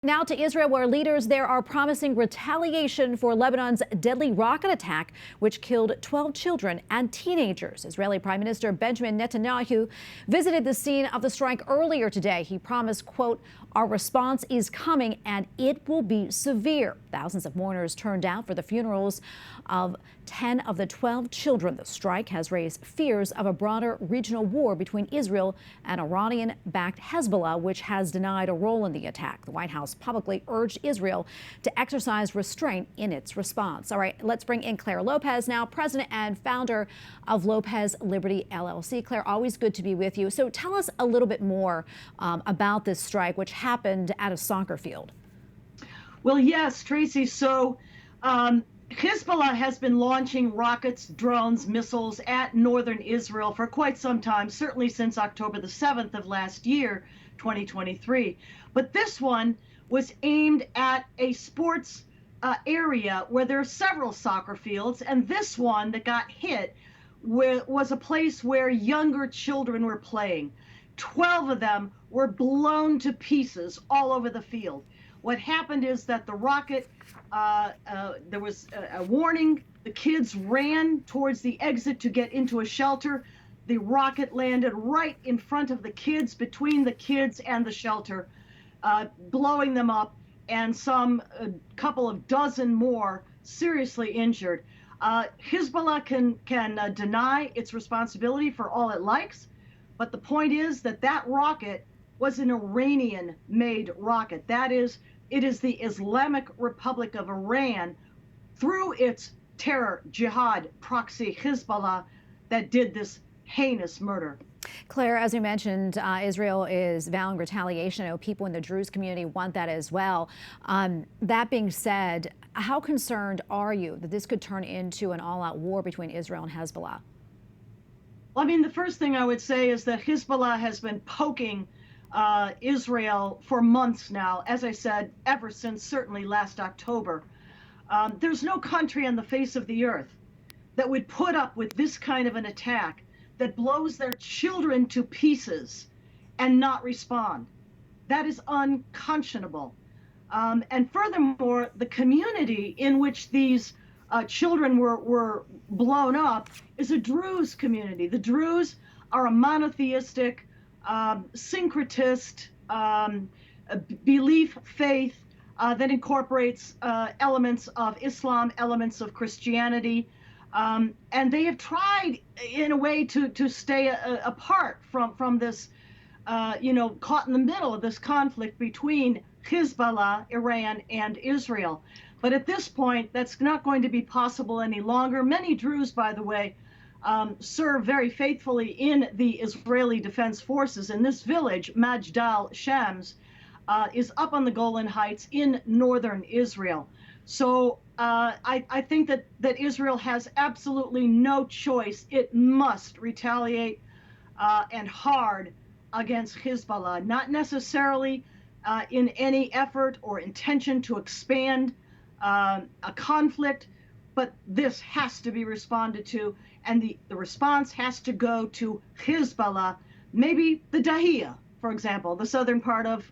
Now to Israel, where leaders there are promising retaliation for Lebanon's deadly rocket attack, which killed 12 children and teenagers. Israeli Prime Minister Benjamin Netanyahu visited the scene of the strike earlier today. He promised, quote, "Our response is coming and it will be severe." Thousands of mourners turned out for the funerals of 10 of the 12 children. The strike has raised fears of a broader regional war between Israel and Iranian-backed Hezbollah, which has denied a role in the attack. The White House publicly urged Israel to exercise restraint in its response. All right, let's bring in Clare Lopez now, president and founder of Lopez Liberty LLC. Clare, always good to be with you. So tell us a little bit more about this strike, which happened at a soccer field. Well, yes, Tracy. So Hezbollah has been launching rockets, drones, missiles at northern Israel for quite some time, certainly since October the 7th of last year, 2023. But this one was aimed at a sports area where there are several soccer fields, and this one that got hit was a place where younger children were playing. 12 of them were blown to pieces all over the field. What happened is that the rocket, there was a warning. The kids ran towards the exit to get into a shelter. The rocket landed right in front of the kids, between the kids and the shelter, blowing them up, and a couple of dozen more seriously injured. Hezbollah can deny its responsibility for all it likes, but the point is that rocket was an Iranian-made rocket. That is, it is the Islamic Republic of Iran, through its terror jihad proxy Hezbollah, that did this heinous murder. Claire, as we mentioned, Israel is vowing retaliation. I know people in the Druze community want that as well. That being said, how concerned are you that this could turn into an all-out war between Israel and Hezbollah? Well, I mean, the first thing I would say is that Hezbollah has been poking Israel for months now, as I said, ever since certainly last October. There's no country on the face of the earth that would put up with this kind of an attack that blows their children to pieces and not respond. That is unconscionable. And furthermore, the community in which these children were blown up is a Druze community. The Druze are a monotheistic, syncretist belief faith that incorporates elements of Islam, elements of Christianity, and they have tried in a way to stay apart from this, caught in the middle of this conflict between Hezbollah, Iran, and Israel. But at this point, that's not going to be possible any longer. Many Druze, by the way, serve very faithfully in the Israeli Defense Forces. And this village, Majdal Shams, is up on the Golan Heights in northern Israel. So I think that Israel has absolutely no choice. It must retaliate and hard against Hezbollah, not necessarily in any effort or intention to expand a conflict, but this has to be responded to, and the response has to go to Hezbollah, maybe the Dahiya, for example, the southern part of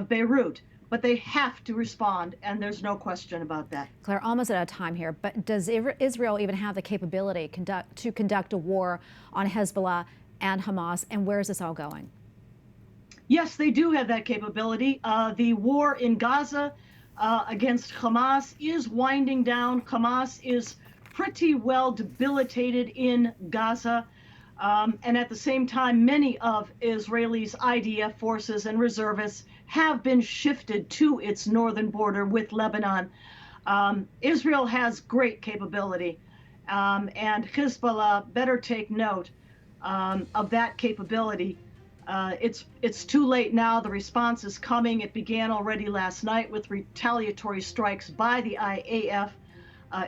Beirut. But they have to respond, and there's no question about that. Claire, almost out of time here, but does Israel even have the capability to conduct a war on Hezbollah and Hamas, and where is this all going? Yes, they do have that capability. The war in Gaza against Hamas is winding down. Hamas is pretty well debilitated in Gaza. And at the same time, many of Israelis' IDF forces and reservists have been shifted to its northern border with Lebanon. Israel has great capability, and Hezbollah better take note of that capability. It's too late now. The response is coming. It began already last night with retaliatory strikes by the IAF,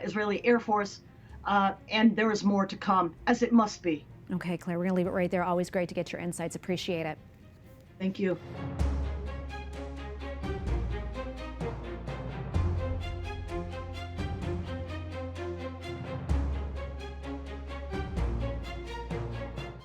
Israeli Air Force, and there is more to come, as it must be. Okay, Claire, we're going to leave it right there. Always great to get your insights. Appreciate it. Thank you.